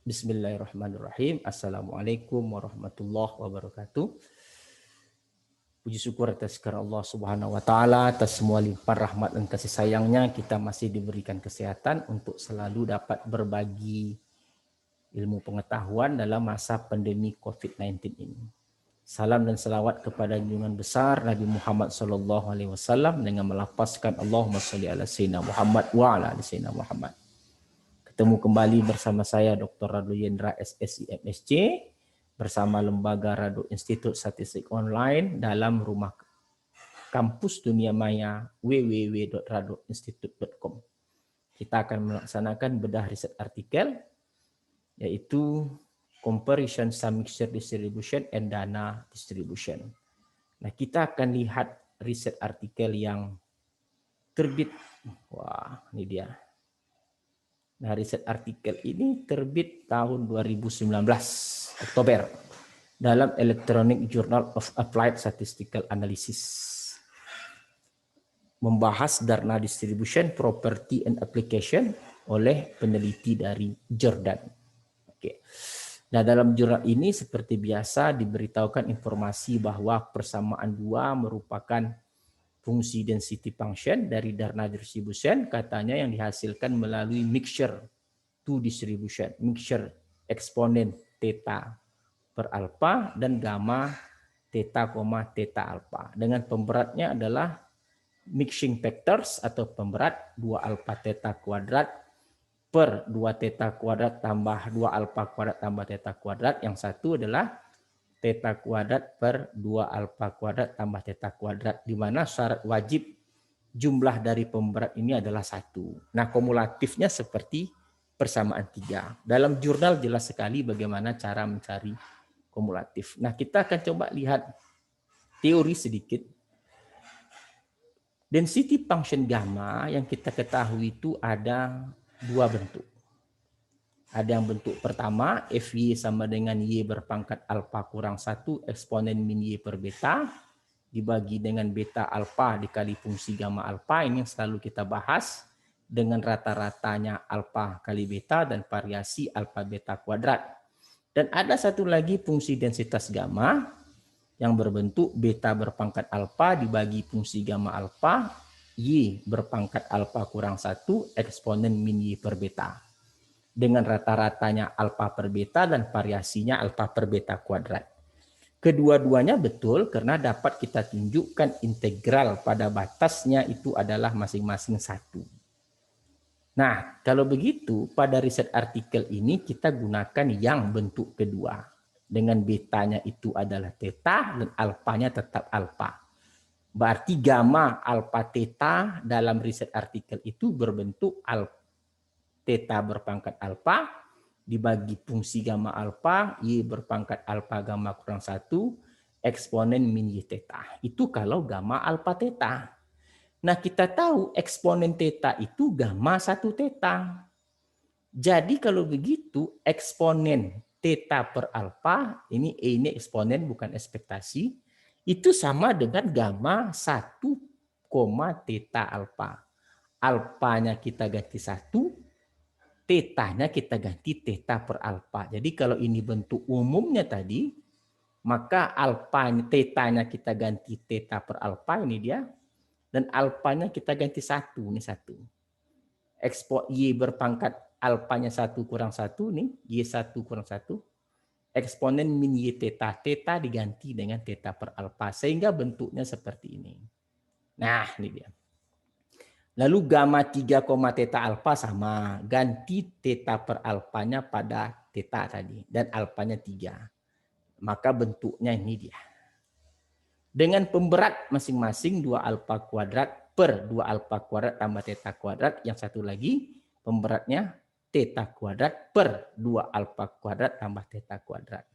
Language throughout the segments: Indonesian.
Bismillahirrahmanirrahim. Assalamualaikum warahmatullahi wabarakatuh. Puji syukur atas kehadirat Allah Subhanahu wa taala, atas semua limpahan rahmat dan kasih sayangnya kita masih diberikan kesehatan untuk selalu dapat berbagi ilmu pengetahuan dalam masa pandemi COVID-19 ini. Salam dan salawat kepada junjungan besar Nabi Muhammad sallallahu alaihi wasallam dengan melafazkan Allahumma shalli ala sayyidina Muhammad wa ala ali sayyidina Muhammad. Ketemu kembali bersama saya Dr. Radu Yendra SSI MSc bersama Lembaga Radu Institut Statistik Online dalam rumah kampus dunia maya www.raduinstitute.com. Kita akan melaksanakan bedah riset artikel yaitu Comparison Sum Mixture Distribution and Dana Distribution. Nah, kita akan lihat riset artikel yang terbit. Wah, ini dia. Nah, riset artikel ini terbit tahun 2019, Oktober, dalam Electronic Journal of Applied Statistical Analysis. Membahas dana distribution, property, and application oleh peneliti dari Jordan. Oke. Nah, dalam jurnal ini seperti biasa diberitahukan informasi bahwa persamaan dua merupakan fungsi density function dari dana distribution, katanya yang dihasilkan melalui mixture to distribution, mixture eksponen theta per alpha dan gamma theta, theta alpha. Dengan pemberatnya adalah mixing factors atau pemberat 2 alpha theta kuadrat per 2 theta kuadrat tambah 2 alpha kuadrat tambah theta kuadrat. Yang satu adalah theta kuadrat per 2 alpha kuadrat tambah theta kuadrat, di mana syarat wajib jumlah dari pemberat ini adalah 1. Nah, kumulatifnya seperti persamaan 3. Dalam jurnal jelas sekali bagaimana cara mencari kumulatif. Nah, kita akan coba lihat teori sedikit. Density function gamma yang kita ketahui itu ada 2 bentuk. Ada yang bentuk pertama, Fy sama dengan Y berpangkat alpha kurang 1 eksponen min Y per beta, dibagi dengan beta alpha dikali fungsi gamma alpha, ini yang selalu kita bahas, dengan rata-ratanya alpha kali beta dan variasi alpha beta kuadrat. Dan ada satu lagi fungsi densitas gamma, yang berbentuk beta berpangkat alpha dibagi fungsi gamma alpha, Y berpangkat alpha kurang 1 eksponen min Y per beta, dengan rata-ratanya alfa per beta dan variasinya alfa per beta kuadrat. Kedua-duanya betul karena dapat kita tunjukkan integral pada batasnya itu adalah masing-masing 1. Nah, kalau begitu pada riset artikel ini kita gunakan yang bentuk kedua. Dengan betanya itu adalah theta dan alfanya tetap alfa. Berarti gamma alfa theta dalam riset artikel itu berbentuk alfa theta berpangkat alfa dibagi fungsi gamma alfa, Y berpangkat alfa gamma kurang 1, eksponen min Y theta. Itu kalau gamma alfa theta. Nah, kita tahu eksponen theta itu gamma 1 theta. Jadi kalau begitu eksponen theta per alfa, ini E ini eksponen bukan ekspektasi, itu sama dengan gamma 1, theta alfa. Alfanya kita ganti 1, tetanya kita ganti theta per alfa. Jadi kalau ini bentuk umumnya tadi, maka alfa tetanya kita ganti theta per alfa, ini dia, dan alfanya kita ganti 1, ini 1. Expo Y berpangkat alfanya 1 kurang 1, nih, Y1 kurang 1. Eksponen min Y theta, theta diganti dengan theta per alfa, sehingga bentuknya seperti ini. Nah, ini dia. Lalu gamma 3, theta alfa sama. Ganti theta per alfanya pada theta tadi. Dan alfanya 3. Maka bentuknya ini dia. Dengan pemberat masing-masing 2 alfa kuadrat per 2 alfa kuadrat tambah theta kuadrat. Yang satu lagi pemberatnya theta kuadrat per 2 alfa kuadrat tambah theta kuadrat.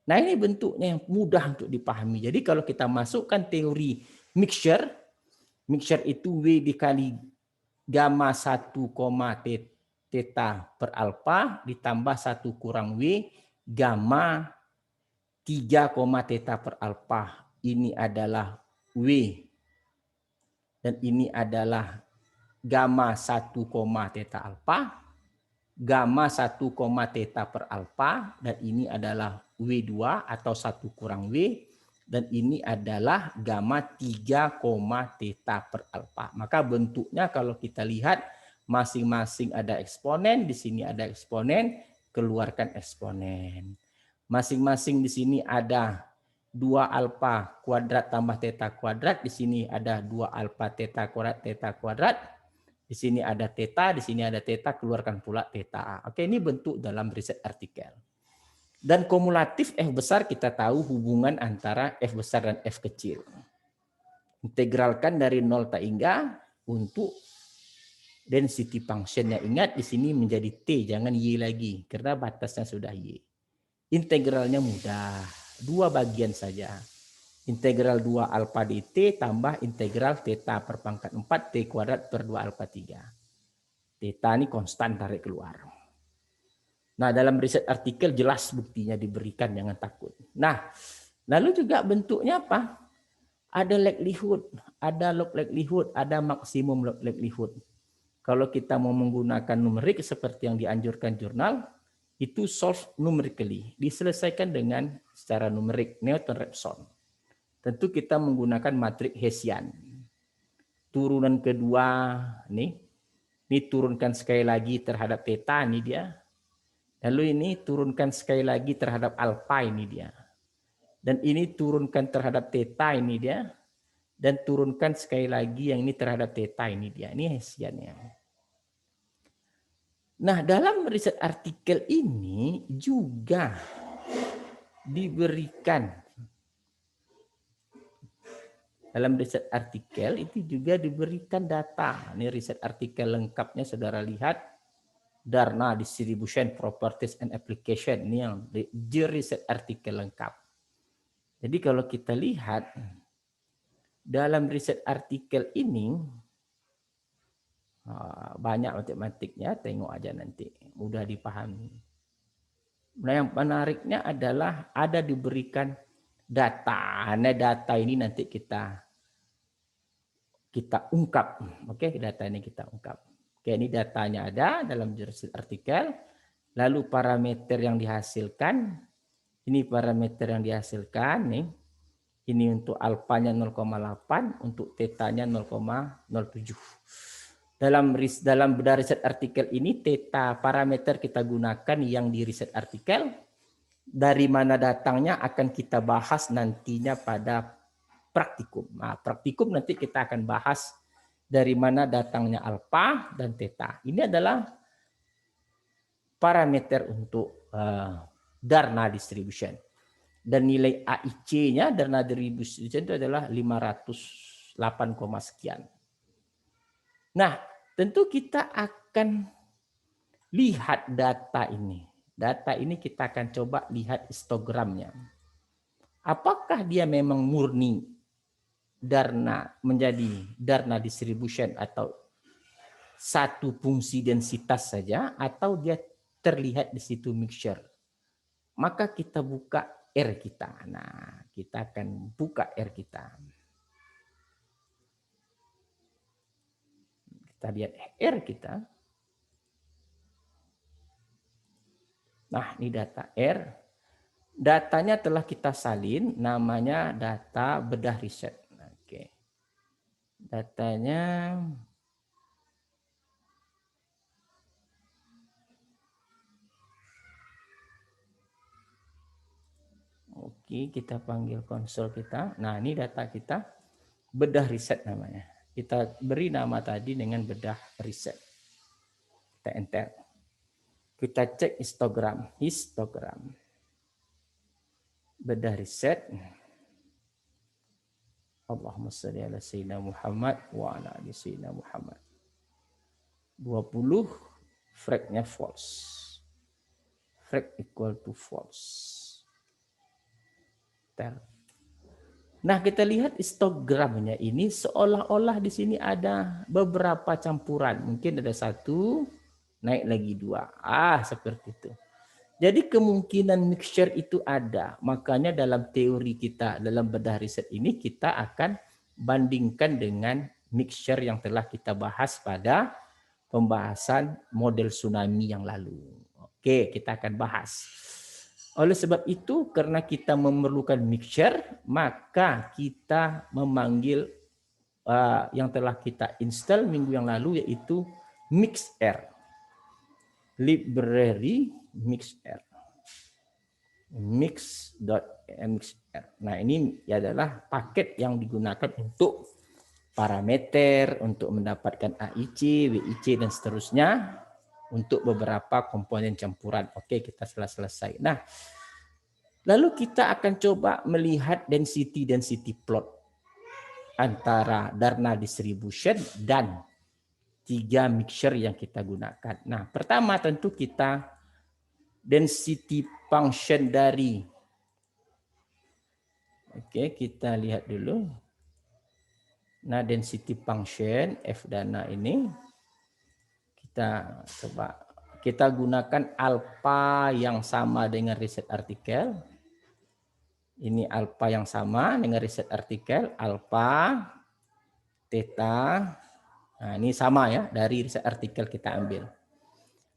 Nah, ini bentuknya yang mudah untuk dipahami. Jadi kalau kita masukkan teori mixture itu W dikali gamma 1, theta per alfa ditambah 1 kurang W gamma 3, theta per alfa. Ini adalah W dan ini adalah gamma 1, theta alfa. gamma 1, theta per alfa, dan ini adalah W2 atau 1 kurang W, dan ini adalah gamma 3, theta per alfa. Maka bentuknya kalau kita lihat masing-masing ada eksponen, di sini ada eksponen, keluarkan eksponen. Masing-masing di sini ada 2 alfa kuadrat tambah theta kuadrat, di sini ada 2 alfa theta kuadrat, di sini ada theta, di sini ada theta, keluarkan pula theta. Oke, ini bentuk dalam riset artikel. Dan kumulatif F besar kita tahu hubungan antara F besar dan F kecil. Integralkan dari 0 hingga untuk density function-nya. Ingat di sini menjadi T, jangan Y lagi, karena batasnya sudah Y. Integralnya mudah, 2 bagian saja. Integral 2 alfa dt tambah integral theta per pangkat 4 T kuadrat per 2 alfa 3. Theta ini konstan, tarik keluar. Nah, dalam riset artikel jelas buktinya diberikan, jangan takut. Nah, lalu juga bentuknya apa? Ada likelihood, ada log likelihood, ada maksimum log likelihood. Kalau kita mau menggunakan numerik seperti yang dianjurkan jurnal, itu solve numerically, diselesaikan dengan secara numerik, Newton-Raphson. Tentu kita menggunakan matriks Hessian. Turunan kedua, ini turunkan sekali lagi terhadap theta, ini dia. Lalu ini turunkan sekali lagi terhadap alfa, ini dia. Dan ini turunkan terhadap theta, ini dia. Dan turunkan sekali lagi yang ini terhadap theta, ini dia. Ini Hessiannya. Nah, dalam riset artikel ini juga diberikan, dalam riset artikel itu juga diberikan data. Ini riset artikel lengkapnya saudara lihat, Darna Distribution Properties and Application. Ini yang di riset artikel lengkap. Jadi kalau kita lihat dalam riset artikel ini, banyak matematiknya, tengok aja nanti, mudah dipahami. Nah, yang menariknya adalah ada diberikan data. Nah, data ini nanti kita ungkap. Oke, data ini kita ungkap. Oke, ini datanya ada dalam riset artikel. Lalu parameter yang dihasilkan, ini parameter yang dihasilkan nih. Ini untuk alfanya 0,8, untuk tetanya 0,07. Dalam riset artikel ini, theta parameter kita gunakan yang di riset artikel. Dari mana datangnya akan kita bahas nantinya pada praktikum. Nah, praktikum nanti kita akan bahas dari mana datangnya alfa dan theta. Ini adalah parameter untuk Darna distribution. Dan nilai AIC-nya Darna distribution itu adalah 508, sekian. Nah, tentu kita akan lihat data ini. Data ini kita akan coba lihat histogramnya. Apakah dia memang murni Darna menjadi Darna distribution atau satu fungsi densitas saja, atau dia terlihat di situ mixture. Maka kita buka R kita. Nah, kita akan buka R kita. Kita lihat R kita. Nah, ini data R. Datanya telah kita salin, namanya data bedah riset. Oke. Datanya oke, kita panggil konsol kita. Nah, ini data kita, bedah riset namanya. Kita beri nama tadi dengan bedah riset. Kita enter. Kita cek histogram. Bedah riset. Allahumma shalli ala sayyidina Muhammad wa ala ali sayyidina Muhammad. 20, frag-nya false. Frag equal to false. Nah, kita lihat histogramnya ini seolah-olah di sini ada beberapa campuran. Mungkin ada 1, naik lagi 2. Seperti itu. Jadi kemungkinan mixture itu ada. Makanya dalam teori kita, dalam bedah riset ini, kita akan bandingkan dengan mixture yang telah kita bahas pada pembahasan model tsunami yang lalu. Oke, kita akan bahas. Oleh sebab itu, karena kita memerlukan mixture, maka kita memanggil yang telah kita install minggu yang lalu, yaitu MixR. Library MixR. Mix.mxr. Nah, ini adalah paket yang digunakan untuk parameter, untuk mendapatkan AIC, WIC, dan seterusnya, untuk beberapa komponen campuran. Oke, kita selesai. Nah, lalu kita akan coba melihat density plot antara Darna distribution dan 3 mixture yang kita gunakan. Nah, pertama tentu kita density function dari, oke, kita lihat dulu. Nah, density function F dana ini kita coba, kita gunakan alpha yang sama dengan riset artikel. Ini alpha yang sama dengan riset artikel, alpha, theta. Nah, ini sama ya, dari riset artikel kita ambil.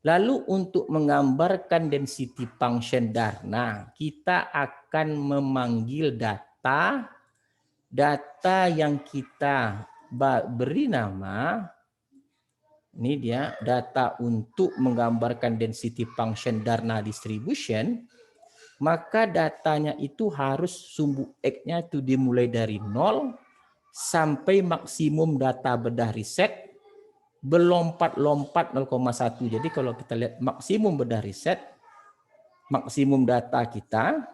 Lalu untuk menggambarkan density function Darna, kita akan memanggil data yang kita beri nama, ini dia data untuk menggambarkan density function Darna distribution, maka datanya itu harus sumbu X-nya itu dimulai dari 0 sampai maksimum data bedah riset berlompat-lompat 0,1. Jadi kalau kita lihat maksimum bedah riset, maksimum data kita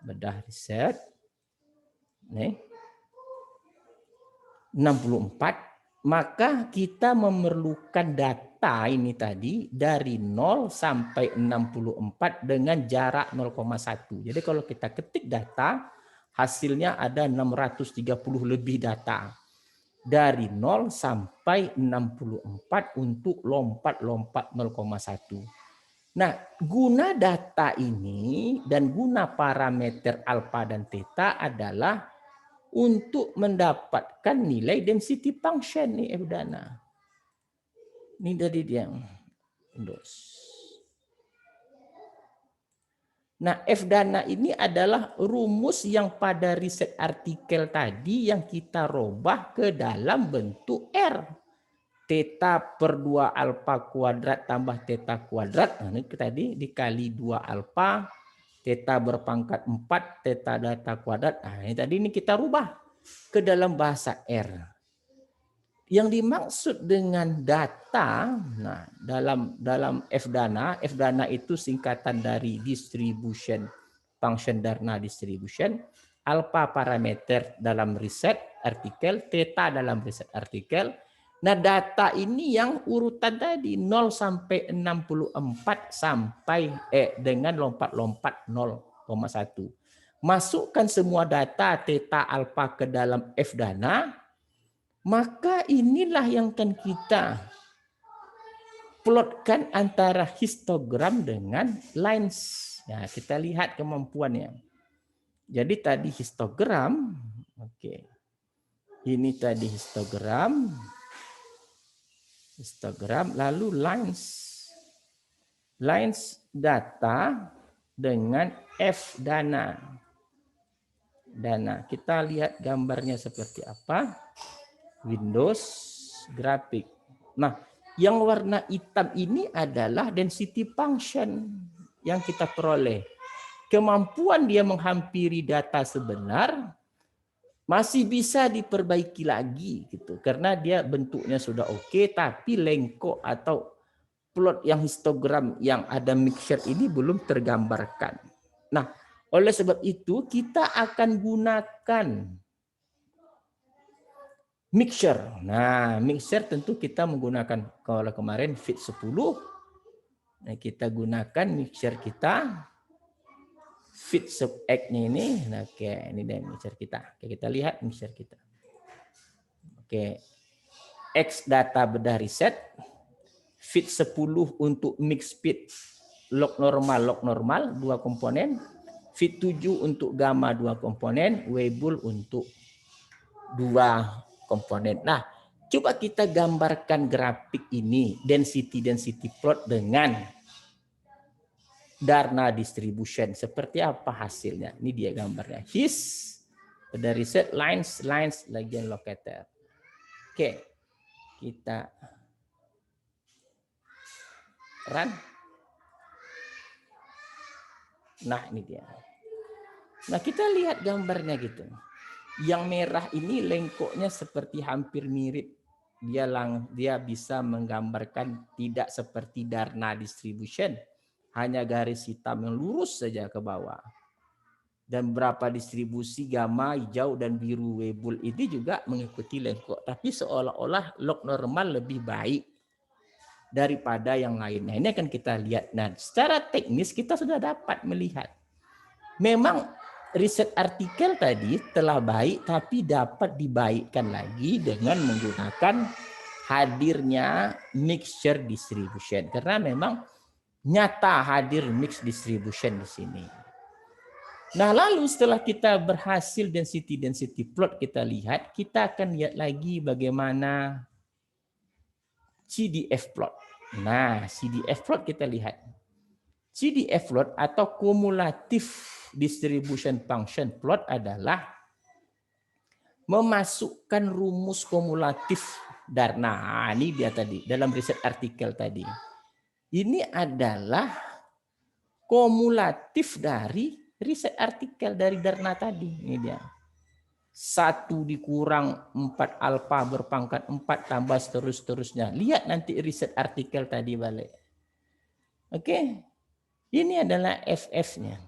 bedah riset nih 64, maka kita memerlukan data ini tadi dari 0 sampai 64 dengan jarak 0,1. Jadi kalau kita ketik data, hasilnya ada 630 lebih data. Dari 0 sampai 64 untuk lompat-lompat 0,1. Nah, guna data ini dan guna parameter alfa dan theta adalah untuk mendapatkan nilai density function nih F dana. Ini dari dia. Nah, F dana ini adalah rumus yang pada riset artikel tadi yang kita robah ke dalam bentuk R. Theta per 2 alfa kuadrat tambah theta kuadrat. Nah, ini tadi dikali 2 alfa, theta berpangkat 4, theta data kuadrat. Nah, ini tadi ini kita rubah ke dalam bahasa R. Yang dimaksud dengan data, nah dalam F dana itu singkatan dari distribution function Darna distribution, alpha parameter dalam riset artikel, theta dalam riset artikel. Nah, data ini yang urutan tadi 0 sampai 64 sampai dengan lompat-lompat 0,1. Masukkan semua data theta alpha ke dalam F dana. Maka inilah yang akan kita plotkan antara histogram dengan lines. Ya, kita lihat kemampuannya. Jadi tadi histogram, oke. Ini tadi histogram, lalu lines. Lines data dengan F dana. Kita lihat gambarnya seperti apa. Windows grafik. Nah, yang warna hitam ini adalah density function yang kita peroleh. Kemampuan dia menghampiri data sebenar masih bisa diperbaiki lagi gitu, karena dia bentuknya sudah oke, tapi lengkok atau plot yang histogram yang ada mixture ini belum tergambarkan. Nah, oleh sebab itu kita akan gunakan mixture. Nah, mixture tentu kita menggunakan, kalau kemarin fit 10. Nah, kita gunakan mixture kita. Fit sub X-nya ini. Nah, oke, ini dan mixture kita. Oke, kita lihat mixture kita. Oke. X data bedah riset. Fit 10 untuk mix fit log normal 2 komponen. Fit 7 untuk gamma 2 komponen. Weibull untuk 2 komponen. Nah, Coba kita gambarkan grafik ini, density plot dengan Darna distribution. Seperti apa hasilnya? Ini dia gambarnya. His dari set lines Lagian locator. Oke, kita run. Nah, ini dia. Nah, kita lihat gambarnya gitu. Yang merah ini lengkoknya seperti hampir mirip. Dia bisa menggambarkan tidak seperti Darna distribution. Hanya garis hitam yang lurus saja ke bawah. Dan berapa distribusi gamma, hijau, dan biru Weibull ini juga mengikuti lengkok. Tapi seolah-olah log normal lebih baik daripada yang lainnya. Ini akan kita lihat. Nah, secara teknis kita sudah dapat melihat. Memang riset artikel tadi telah baik, tapi dapat dibaikkan lagi dengan menggunakan hadirnya mixture distribution. Karena memang nyata hadir mix distribution di sini. Nah, lalu setelah kita berhasil density plot kita lihat, kita akan lihat lagi bagaimana CDF plot. Nah, CDF plot kita lihat. CDF plot atau cumulative distribution function plot adalah memasukkan rumus kumulatif Darna. Ini dia tadi dalam riset artikel tadi. Ini adalah kumulatif dari riset artikel dari Darna tadi. Ini dia. 1 dikurang 4 alfa berpangkat 4 tambah seterusnya. Lihat nanti riset artikel tadi balik. Oke. Ini adalah FF-nya.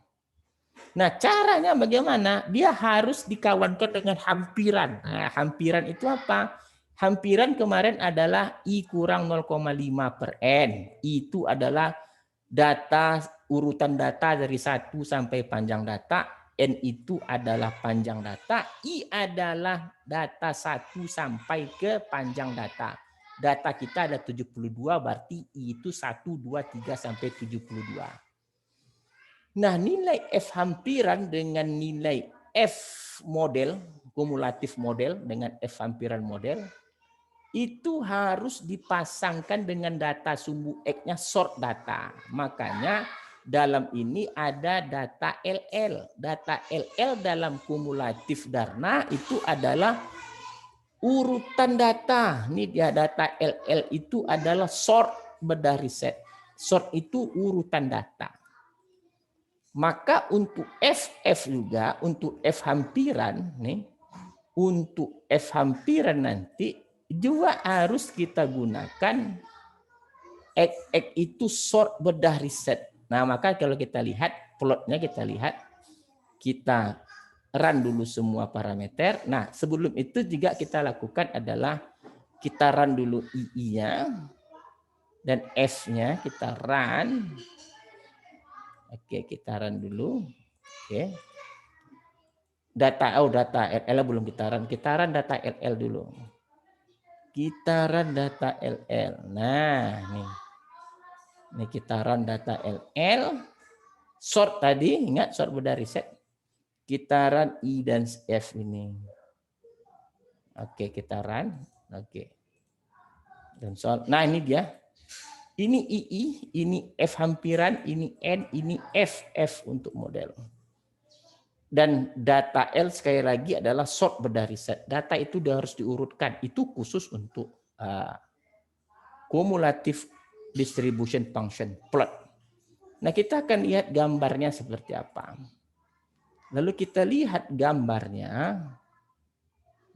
Nah, caranya bagaimana? Dia harus dikawankan dengan hampiran. Nah, hampiran itu apa? Hampiran kemarin adalah I kurang 0,5 per N. Itu adalah data, urutan data dari 1 sampai panjang data. N itu adalah panjang data. I adalah data 1 sampai ke panjang data. Data kita ada 72, berarti I itu 1, 2, 3 sampai 72. Nah, nilai F hampiran dengan nilai F model, kumulatif model dengan F hampiran model, itu harus dipasangkan dengan data sumbu X-nya short data. Makanya dalam ini ada data LL. Data LL dalam kumulatif Darna itu adalah urutan data. Ini dia data LL itu adalah sort berdari set. Sort itu urutan data. Maka untuk FF juga, untuk F hampiran, nih, untuk F hampiran nanti juga harus kita gunakan X itu sort bedah riset. Nah, maka kalau kita lihat plotnya, kita run dulu semua parameter. Nah, sebelum itu juga kita lakukan adalah kita run dulu II-nya dan F-nya kita run. Oke, kita run dulu. Oke. Data LL belum kita run. Kita run data LL dulu. Kita run data LL. Nah, nih. Nih kita run data LL. Sort tadi, ingat sort berdari set. Kita run I dan F ini. Oke, kita run. Oke. Dan soal. Nah, ini dia. Ini II, ini F hampiran, ini N, ini F untuk model. Dan data L sekali lagi adalah sort berdari set. Data itu harus diurutkan. Itu khusus untuk cumulative distribution function plot. Nah, kita akan lihat gambarnya seperti apa. Lalu kita lihat gambarnya.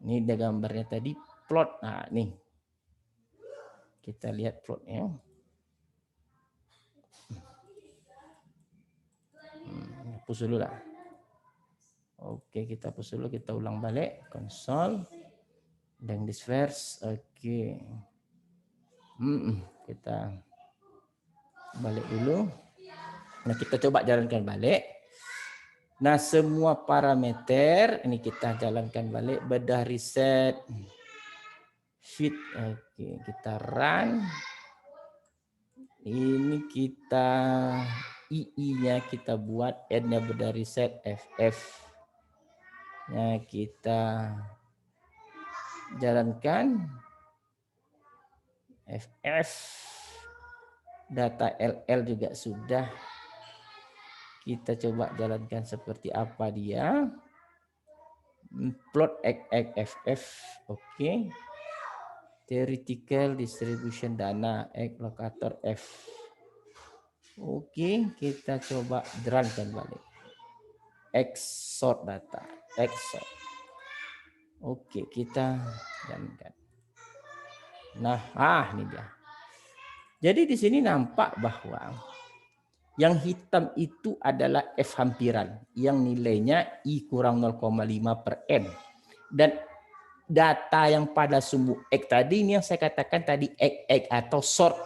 Ini ada gambarnya tadi plot. Nah, nih. Kita lihat plotnya. Hapus dulu lah. Oke, kita hapus dulu, kita ulang balik konsol dan disperse. Oke. Kita balik dulu. Nah, kita coba jalankan balik. Nah, semua parameter ini kita jalankan balik, bedah riset fit. Oke, kita run. Ini kita II-nya kita buat, N-nya bedah riset FF. Nah, kita jalankan. FF. Data LL juga sudah. Kita coba jalankan seperti apa dia. Plot FF. Oke. Theoretical distribution dana X locator F. Oke, kita coba runkan balik. Exort data. Exort. Oke, kita jalankan. Nah, ini dia. Jadi di sini nampak bahwa yang hitam itu adalah F hampiran yang nilainya I kurang 0,5 per N. Dan data yang pada sumbu X tadi ini yang saya katakan tadi X atau sort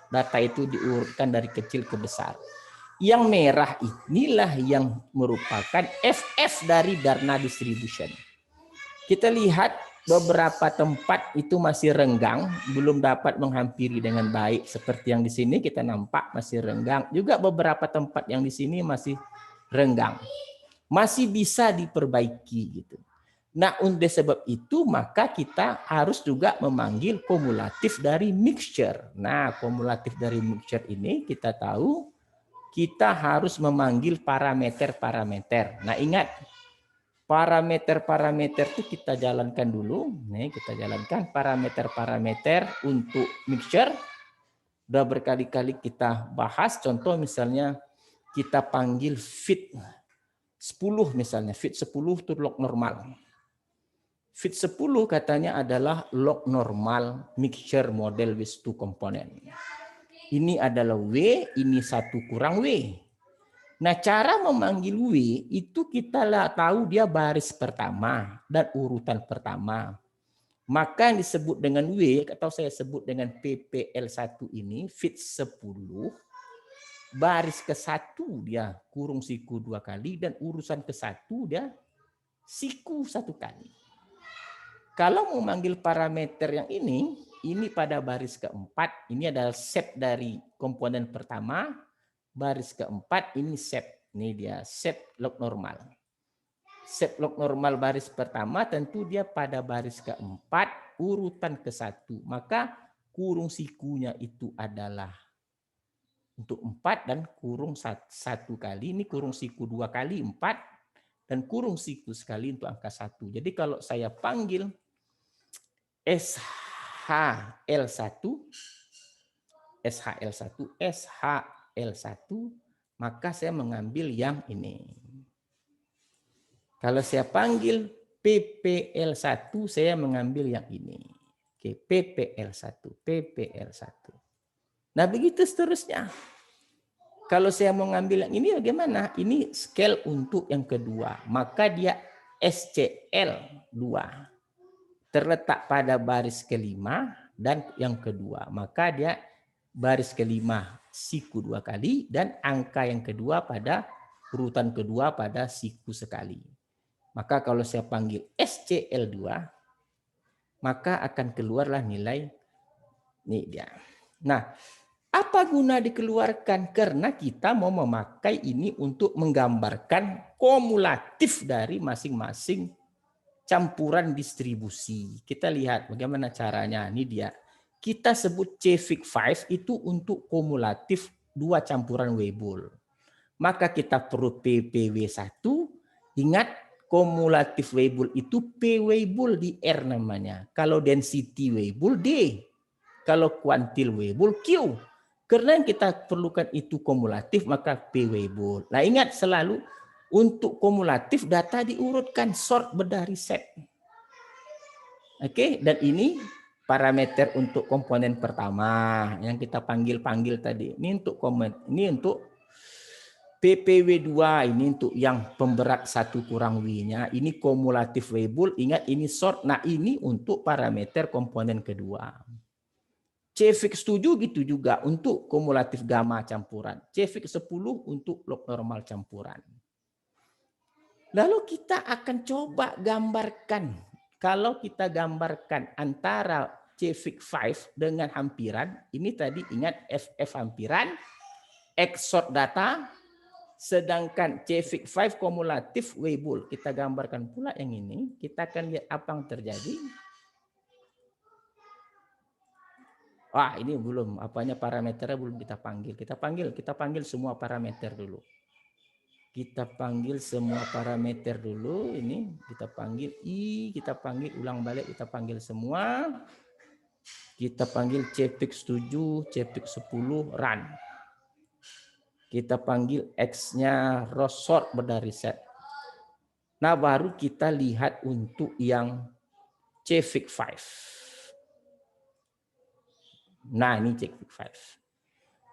data itu diurutkan dari kecil ke besar. Yang merah inilah yang merupakan FF dari Darna distribution. Kita lihat beberapa tempat itu masih renggang, belum dapat menghampiri dengan baik. Seperti yang di sini kita nampak masih renggang. Juga beberapa tempat yang di sini masih renggang. Masih bisa diperbaiki gitu. Nah, untuk sebab itu maka kita harus juga memanggil kumulatif dari mixture. Nah, kumulatif dari mixture ini kita tahu kita harus memanggil parameter-parameter. Nah, ingat parameter-parameter itu kita jalankan dulu. Nih, kita jalankan parameter-parameter untuk mixture. Udah berkali-kali kita bahas. Contoh misalnya kita panggil fit 10 misalnya. Fit 10 itu log normal. Fit 10 katanya adalah log normal mixture model with 2 component. Ini adalah W, ini 1 kurang W. Nah, cara memanggil W itu kita tahu dia baris pertama dan urutan pertama. Maka yang disebut dengan W atau saya sebut dengan PPL1 ini fit 10 baris ke-1 dia kurung siku 2 kali dan urusan ke-1 dia siku 1 kali. Kalau memanggil parameter yang ini pada baris ke-4, ini adalah set dari komponen pertama. Baris ke-4 ini set. Ini dia set log normal. Set log normal baris pertama tentu dia pada baris ke-4 urutan ke-1. Maka kurung sikunya itu adalah untuk 4 dan kurung 1 kali. Ini kurung siku 2 kali 4 dan kurung siku sekali untuk angka 1. Jadi kalau saya panggil SHL1 maka saya mengambil yang ini. Kalau saya panggil PPL1 saya mengambil yang ini. Oke, PPL1. Nah, begitu seterusnya. Kalau saya mau ngambil yang ini bagaimana? Ini scale untuk yang kedua. Maka dia SCL2. Terletak pada baris kelima dan yang kedua. Maka dia baris kelima siku 2 kali dan angka yang kedua pada urutan kedua pada siku sekali. Maka kalau saya panggil SCL2 maka akan keluarlah nilai ini dia. Nah, apa guna dikeluarkan? Karena kita mau memakai ini untuk menggambarkan kumulatif dari masing-masing campuran distribusi. Kita lihat bagaimana caranya. Ini dia. Kita sebut CFIC5 itu untuk kumulatif 2 campuran Weibull. Maka kita perlu PPW1. Ingat kumulatif Weibull itu P Weibull di R namanya. Kalau density Weibull D. Kalau kuantil Weibull Q. Karena yang kita perlukan itu kumulatif maka P Weibull. Nah, ingat selalu untuk kumulatif data diurutkan sort berdari set. Oke, dan ini parameter untuk komponen pertama yang kita panggil tadi. Ini untuk PPW2, ini untuk yang pemberat 1 kurang W-nya. Ini kumulatif Weibull, ingat ini sort. Nah, ini untuk parameter komponen kedua. CFIC 7 gitu juga untuk kumulatif gamma campuran. CFIC 10 untuk log normal campuran. Lalu kita akan coba gambarkan. Kalau kita gambarkan antara CFIC5 dengan hampiran, ini tadi ingat FF hampiran, XOR data, sedangkan CFIC5 kumulatif Weibull. Kita gambarkan pula yang ini, kita akan lihat apa yang terjadi. Wah, ini belum, apanya parameternya belum kita panggil. Kita panggil semua parameter dulu. Kita panggil semua parameter dulu. Ini kita panggil I, kita panggil ulang balik, kita panggil semua. Kita panggil cfix 7, cfix 10, run. Kita panggil X-nya row sort berdari set. Nah, baru kita lihat untuk yang cfix 5. Nah, ini cfix 5.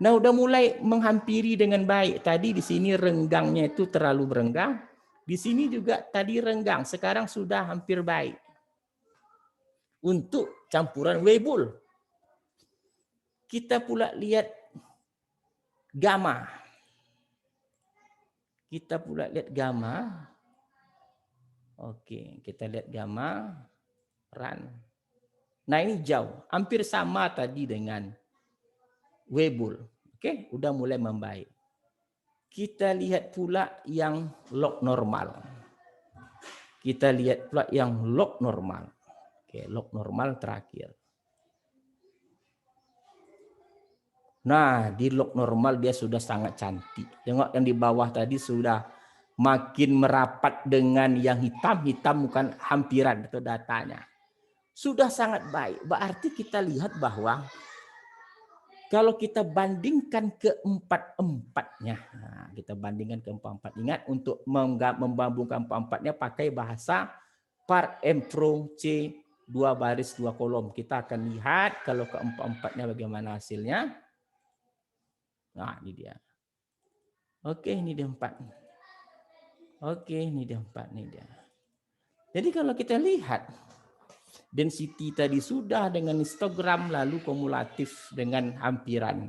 Nah, udah mulai menghampiri dengan baik. Tadi di sini renggangnya itu terlalu berenggang. Di sini juga tadi renggang. Sekarang sudah hampir baik. Untuk campuran Weibull. Kita pula lihat gamma. Oke, kita lihat gamma. Run. Nah, ini jauh. Hampir sama tadi dengan Weibull. Oke, udah mulai membaik. Kita lihat pula yang log normal. Oke, log normal terakhir. Nah, di log normal dia sudah sangat cantik. Tengok yang di bawah tadi sudah makin merapat dengan yang hitam. Hitam bukan hampiran atau datanya. Sudah sangat baik. Berarti kita lihat bahwa kalau kita bandingkan keempat-empatnya. Nah, kita bandingkan keempat-empat. Ingat untuk membambungkan keempat-empatnya pakai bahasa par M pro C 2 baris 2 kolom. Kita akan lihat kalau keempat-empatnya bagaimana hasilnya. Nah, ini dia. Oke, ini dia 4. Jadi kalau kita lihat density tadi sudah dengan histogram lalu kumulatif dengan hampiran.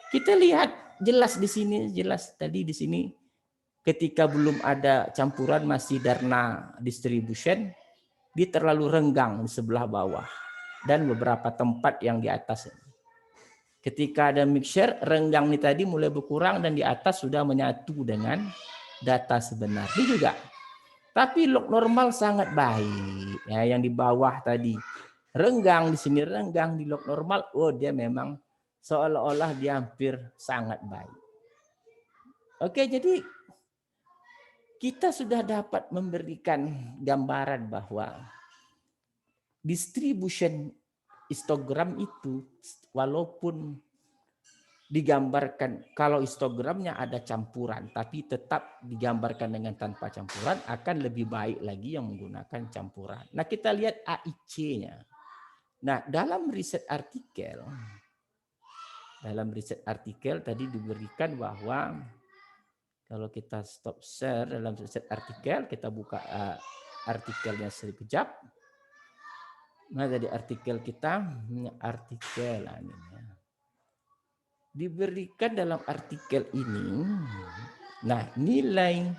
Kita lihat jelas di sini, tadi di sini ketika belum ada campuran masih Darna distribution, dia terlalu renggang di sebelah bawah dan beberapa tempat yang di atas. Ketika ada mixture, renggang ini tadi mulai berkurang dan di atas sudah menyatu dengan data sebenar. Ini juga. Tapi log normal sangat baik. Ya, yang di bawah tadi renggang, di sini renggang, di log normal, oh dia memang seolah-olah dia hampir sangat baik. Oke, jadi kita sudah dapat memberikan gambaran bahwa distribution histogram itu walaupun digambarkan kalau histogramnya ada campuran tapi tetap digambarkan dengan tanpa campuran akan lebih baik lagi yang menggunakan campuran. Nah, kita lihat AIC-nya. Nah, dalam riset artikel tadi diberikan bahwa kalau kita stop share dalam riset artikel, kita buka artikelnya sekejap. Nah, dari artikel kita, diberikan dalam artikel ini, nah nilai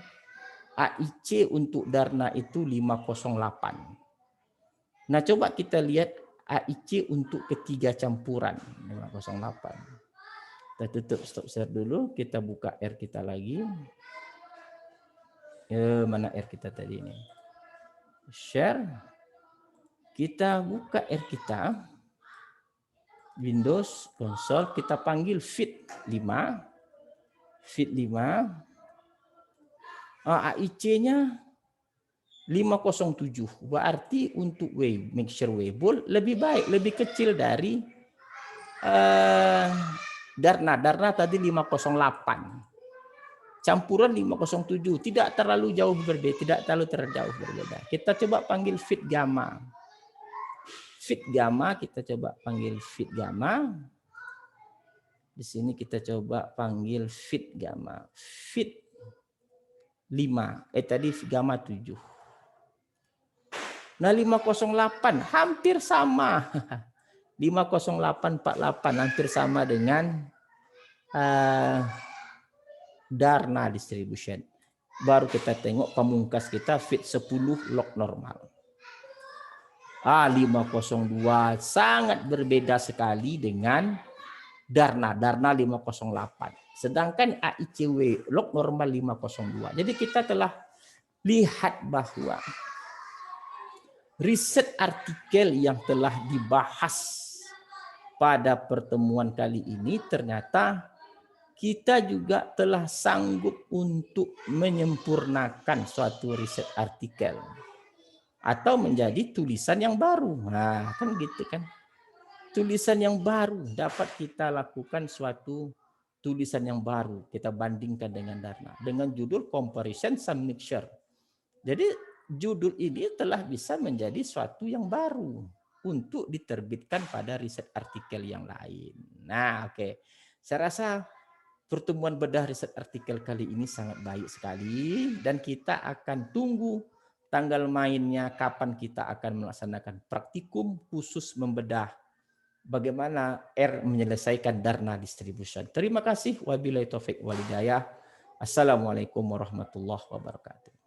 AIC untuk Darna itu 508. Nah, coba kita lihat AIC untuk ketiga campuran 508. Kita tutup stop share dulu, kita buka R kita lagi. Mana R kita tadi ini? Share. Kita buka R kita. Windows konsol, kita panggil fit 5. AIC-nya 507. Berarti untuk mixture Weibull lebih baik, lebih kecil dari Darna. Darna tadi 508. Campuran 507, tidak terlalu jauh berbeda, Kita coba panggil fit gamma. Kita coba panggil fit gamma. Di sini kita coba panggil fit gamma. Fit 5. Tadi gamma 7. Nah, 508 hampir sama. 50848 hampir sama dengan Darna distribution. Baru kita tengok pamungkas kita fit 10 log normal. 502 sangat berbeda sekali dengan Darna 508. Sedangkan AICW log normal 502. Jadi kita telah lihat bahwa riset artikel yang telah dibahas pada pertemuan kali ini ternyata kita juga telah sanggup untuk menyempurnakan suatu riset artikel atau menjadi tulisan yang baru. Nah, kan gitu kan. Tulisan yang baru dapat kita lakukan suatu tulisan yang baru. Kita bandingkan dengan Darna dengan judul Comparison Some Mixture. Jadi judul ini telah bisa menjadi suatu yang baru untuk diterbitkan pada riset artikel yang lain. Nah, oke. Saya rasa pertemuan bedah riset artikel kali ini sangat baik sekali dan kita akan tunggu tanggal mainnya kapan kita akan melaksanakan praktikum khusus membedah bagaimana R menyelesaikan Darna distribution. Terima kasih. Wabillahi taufik walhidayah. Assalamualaikum warahmatullahi wabarakatuh.